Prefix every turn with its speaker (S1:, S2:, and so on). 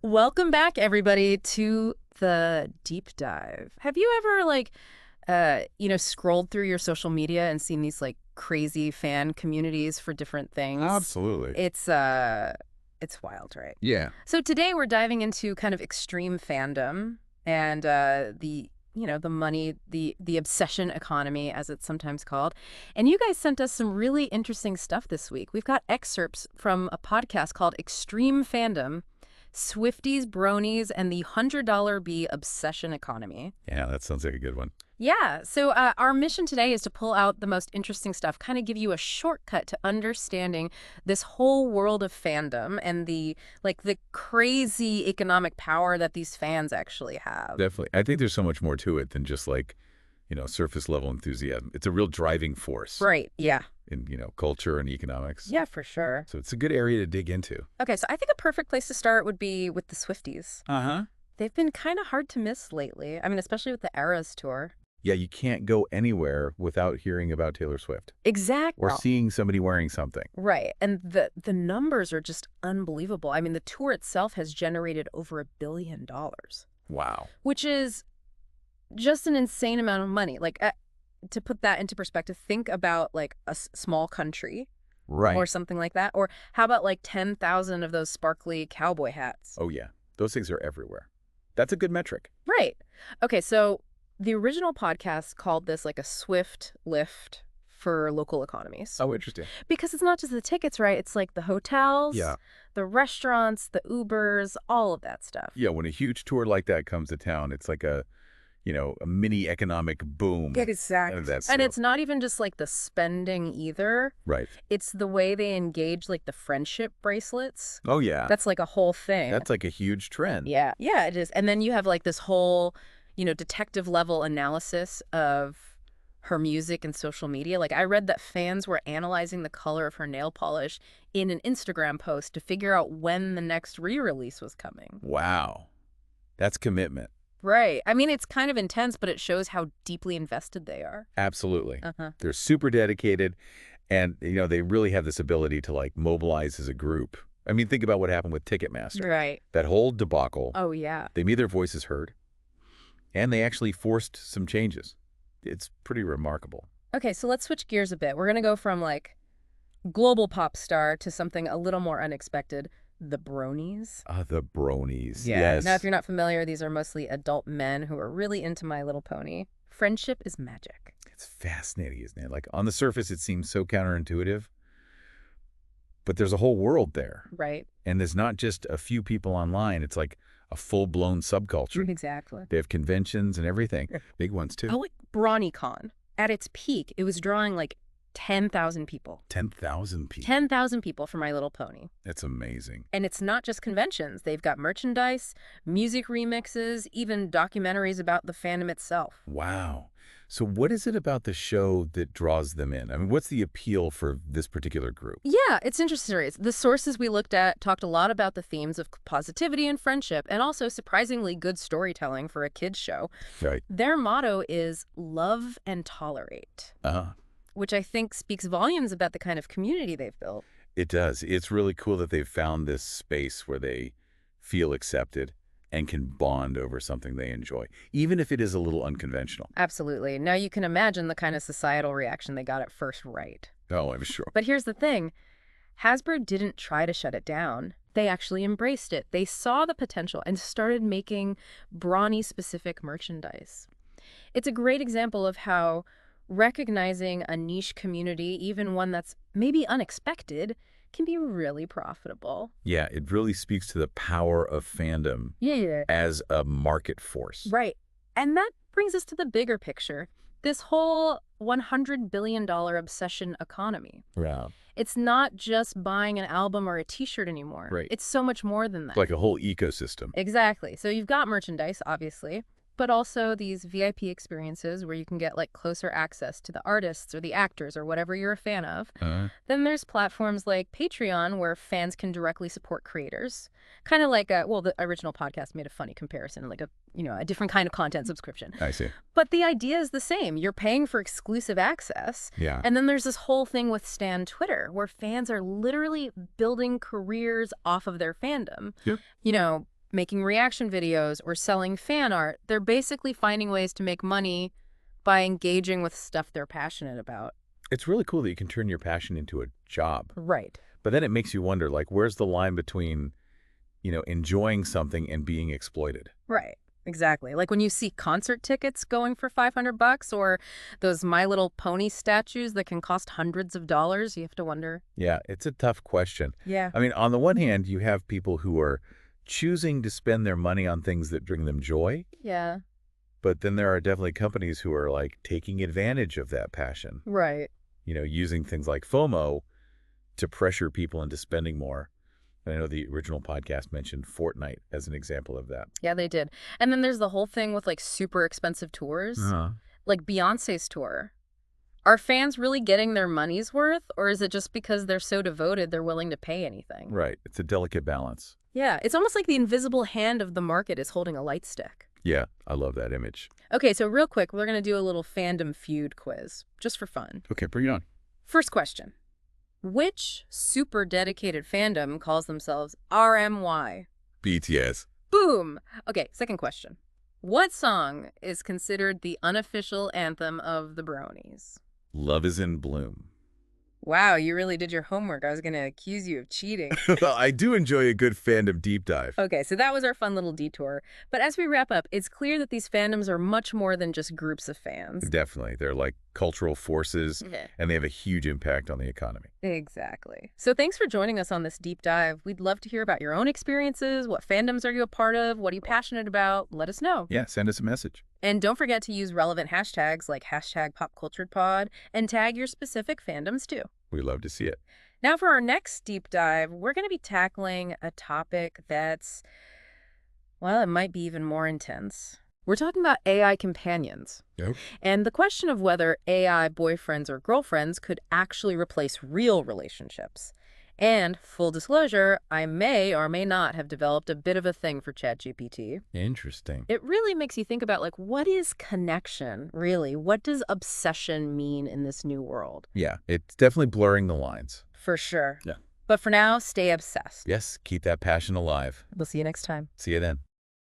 S1: Welcome back, everybody, to the deep dive. Have you ever, scrolled through your social media and seen these, crazy fan communities for different things?
S2: Absolutely.
S1: It's wild, right?
S2: Yeah.
S1: So today we're diving into kind of extreme fandom and the money, the obsession economy, as it's sometimes called. And you guys sent us some really interesting stuff this week. We've got excerpts from a podcast called Extreme Fandom, Swifties, Bronies, and the $100 Bee Obsession Economy.
S2: Yeah, that sounds like a good one.
S1: Yeah, so our mission today is to pull out the most interesting stuff, kind of give you a shortcut to understanding this whole world of fandom and the crazy economic power that these fans actually have.
S2: Definitely. I think there's so much more to it than just surface level enthusiasm. It's a real driving force
S1: Right, yeah.
S2: in, culture and economics.
S1: Yeah, for sure.
S2: So it's a good area to dig into.
S1: Okay, so I think a perfect place to start would be with the Swifties.
S2: Uh-huh.
S1: They've been kind of hard to miss lately. I mean, especially with the Eras tour.
S2: Yeah, you can't go anywhere without hearing about Taylor Swift.
S1: Exactly.
S2: Or seeing somebody wearing something.
S1: Right. And the numbers are just unbelievable. I mean, the tour itself has generated over $1 billion.
S2: Wow.
S1: Which is just an insane amount of money. To put that into perspective, think about a small country.
S2: Right.
S1: Or something like that. Or how about 10,000 of those sparkly cowboy hats?
S2: Oh, yeah. Those things are everywhere. That's a good metric.
S1: Right. Okay, so the original podcast called this a Swift lift for local economies.
S2: Oh, interesting.
S1: Because it's not just the tickets, right? It's the hotels,
S2: Yeah.
S1: the restaurants, the Ubers, all of that stuff.
S2: Yeah, when a huge tour like that comes to town, it's like a mini economic boom.
S1: Exactly. And it's not even just the spending either.
S2: Right.
S1: It's the way they engage the friendship bracelets.
S2: Oh, yeah.
S1: That's a whole thing.
S2: That's a huge trend.
S1: Yeah. Yeah, it is. And then you have this whole, detective level analysis of her music and social media. I read that fans were analyzing the color of her nail polish in an Instagram post to figure out when the next re-release was coming.
S2: Wow. That's commitment.
S1: Right. I mean, it's kind of intense, but it shows how deeply invested they are.
S2: Absolutely.
S1: Uh-huh.
S2: They're super dedicated, and, they really have this ability to, mobilize as a group. I mean, think about what happened with Ticketmaster.
S1: Right.
S2: That whole debacle.
S1: Oh, yeah.
S2: They made their voices heard, and they actually forced some changes. It's pretty remarkable.
S1: Okay, so let's switch gears a bit. We're going to go from, global pop star to something a little more unexpected. The Bronies.
S2: The Bronies.
S1: Yeah.
S2: Yes.
S1: Now, if you're not familiar, these are mostly adult men who are really into My Little Pony. Friendship is magic.
S2: It's fascinating, isn't it? On the surface, it seems so counterintuitive, but there's a whole world there.
S1: Right.
S2: And there's not just a few people online. It's a full-blown subculture.
S1: Exactly.
S2: They have conventions and everything. Big ones, too.
S1: Oh, BronyCon. At its peak, it was drawing 10,000 people.
S2: 10,000 people.
S1: 10,000 people for My Little Pony.
S2: That's amazing.
S1: And it's not just conventions. They've got merchandise, music remixes, even documentaries about the fandom itself.
S2: Wow. So what is it about the show that draws them in? I mean, what's the appeal for this particular group?
S1: Yeah, it's interesting. The sources we looked at talked a lot about the themes of positivity and friendship, and also surprisingly good storytelling for a kids show.
S2: Right.
S1: Their motto is love and tolerate.
S2: Uh-huh.
S1: Which I think speaks volumes about the kind of community they've built.
S2: It does. It's really cool that they've found this space where they feel accepted and can bond over something they enjoy, even if it is a little unconventional.
S1: Absolutely. Now you can imagine the kind of societal reaction they got at first, right?
S2: Oh, I'm sure.
S1: But here's the thing. Hasbro didn't try to shut it down. They actually embraced it. They saw the potential and started making Brony-specific merchandise. It's a great example of how recognizing a niche community, even one that's maybe unexpected, can be really profitable.
S2: Yeah, it really speaks to the power of fandom as a market force.
S1: Right. And that brings us to the bigger picture. This whole $100 billion obsession economy.
S2: Wow.
S1: It's not just buying an album or a T-shirt anymore.
S2: Right.
S1: It's so much more than that.
S2: It's like a whole ecosystem.
S1: Exactly. So you've got merchandise, obviously, but also these VIP experiences where you can get closer access to the artists or the actors or whatever you're a fan of. Then there's platforms like Patreon where fans can directly support creators. Kind of the original podcast made a funny comparison, a different kind of content subscription.
S2: I see.
S1: But the idea is the same. You're paying for exclusive access.
S2: Yeah.
S1: And then there's this whole thing with Stan Twitter where fans are literally building careers off of their fandom.
S2: Yep.
S1: making reaction videos, or selling fan art. They're basically finding ways to make money by engaging with stuff they're passionate about.
S2: It's really cool that you can turn your passion into a job.
S1: Right.
S2: But then it makes you wonder, like, where's the line between, enjoying something and being exploited?
S1: Right. Exactly. Like when you see concert tickets going for $500 or those My Little Pony statues that can cost hundreds of dollars, you have to wonder.
S2: Yeah, it's a tough question.
S1: Yeah.
S2: I mean, on the one hand, you have people who are choosing to spend their money on things that bring them joy.
S1: Yeah.
S2: But then there are definitely companies who are like taking advantage of that passion,
S1: Right.
S2: using things like FOMO to pressure people into spending more. And I know the original podcast mentioned Fortnite as an example of that.
S1: Yeah, they did. And then there's the whole thing with like super expensive tours,
S2: Uh-huh.
S1: like Beyonce's tour. Are fans really getting their money's worth, or is it just because they're so devoted they're willing to pay anything?
S2: Right. It's a delicate balance.
S1: Yeah, it's almost like the invisible hand of the market is holding a light stick.
S2: Yeah, I love that image.
S1: Okay, so real quick, we're going to do a little fandom feud quiz, just for fun.
S2: Okay, bring it on.
S1: First question. Which super dedicated fandom calls themselves RMY?
S2: BTS.
S1: Boom! Okay, second question. What song is considered the unofficial anthem of the Bronies?
S2: Love is in bloom.
S1: Wow, you really did your homework. I was going to accuse you of cheating.
S2: Well, I do enjoy a good fandom deep dive.
S1: Okay, so that was our fun little detour. But as we wrap up, it's clear that these fandoms are much more than just groups of fans.
S2: Definitely. They're like cultural forces,
S1: Yeah.
S2: and they have a huge impact on the economy.
S1: Exactly. So thanks for joining us on this deep dive. We'd love to hear about your own experiences. What fandoms are you a part of? What are you passionate about? Let us know.
S2: Yeah, send us a message.
S1: And don't forget to use relevant hashtags like #PopCulturedPod and tag your specific fandoms too.
S2: We love to see it.
S1: Now for our next deep dive, we're going to be tackling a topic that's, well, it might be even more intense. We're talking about AI companions.
S2: Yep.
S1: And the question of whether AI boyfriends or girlfriends could actually replace real relationships. And full disclosure, I may or may not have developed a bit of a thing for ChatGPT.
S2: Interesting.
S1: It really makes you think about, like, what is connection, really? What does obsession mean in this new world?
S2: Yeah, it's definitely blurring the lines.
S1: For sure.
S2: Yeah.
S1: But for now, stay obsessed.
S2: Yes, keep that passion alive.
S1: We'll see you next time.
S2: See you then.